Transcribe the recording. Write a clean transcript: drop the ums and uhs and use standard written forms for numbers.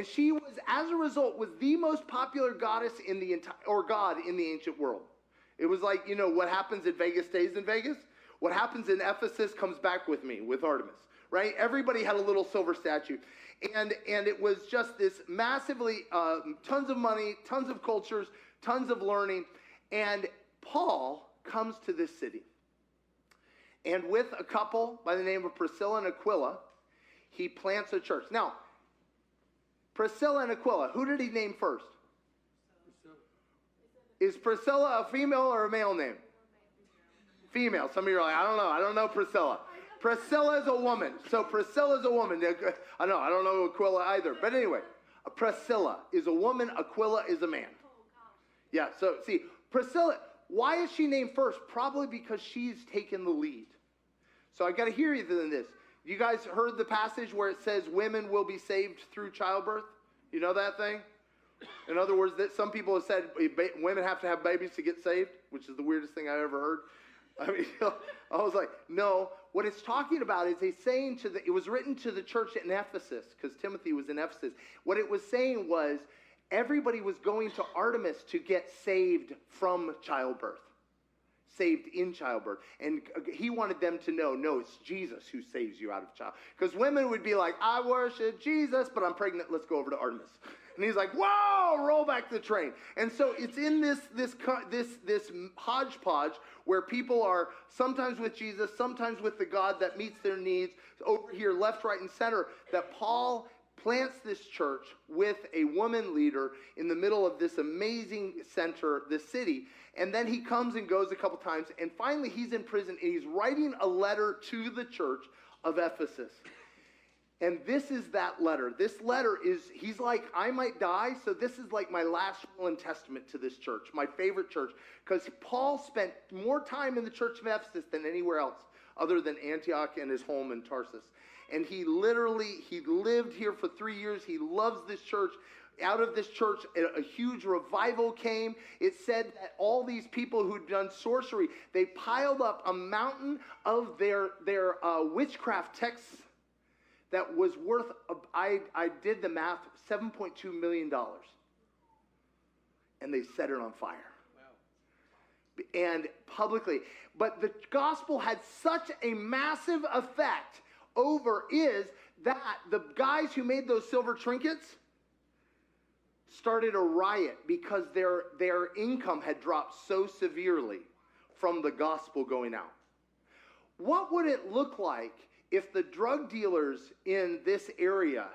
And she was, as a result, was the most popular goddess in the entire, or god in the ancient world. It was like, you know, what happens in Vegas stays in Vegas. What happens in Ephesus comes back with me, with Artemis, right? Everybody had a little silver statue. And it was just this massively, tons of money, tons of cultures, tons of learning. And Paul comes to this city. And with a couple by the name of Priscilla and Aquila, he plants a church. Now, Priscilla and Aquila, who did he name first? Is Priscilla a female or a male name? Female. Some of you are like, I don't know Priscilla. Priscilla is a woman. So Priscilla is a woman. I don't know Aquila either. But anyway, Priscilla is a woman, Aquila is a man. Yeah, so see, Priscilla, why is she named first? Probably because she's taken the lead. So I got to hear you in this. You guys heard the passage where it says women will be saved through childbirth? You know that thing? In other words, that some people have said women have to have babies to get saved, which is the weirdest thing I ever heard. I mean, I was like, no. What it's talking about is a saying it was written to the church in Ephesus, because Timothy was in Ephesus. What it was saying was everybody was going to Artemis to get saved from childbirth. Saved in childbirth. And he wanted them to know, no, it's Jesus who saves you out of child. Because women would be like, I worship Jesus, but I'm pregnant, let's go over to Artemis. And he's like, whoa, roll back the train. And so it's in this hodgepodge where people are sometimes with Jesus, sometimes with the God that meets their needs, over here, left, right, and center, that Paul plants this church with a woman leader in the middle of this amazing center, this city. And then he comes and goes a couple times, and finally he's in prison, and he's writing a letter to the church of Ephesus. And this is that letter. This letter is, he's like, I might die, so this is like my last will and testament to this church, my favorite church, because Paul spent more time in the church of Ephesus than anywhere else, other than Antioch and his home in Tarsus. And he lived here for 3 years. He loves this church. Out of this church, a huge revival came. It said that all these people who'd done sorcery, they piled up a mountain of their witchcraft texts that was worth, I did the math, $7.2 million. And they set it on fire. Wow. And publicly. But the gospel had such a massive effect over is that the guys who made those silver trinkets started a riot because their income had dropped so severely from the gospel going out. What would it look like if the drug dealers in this area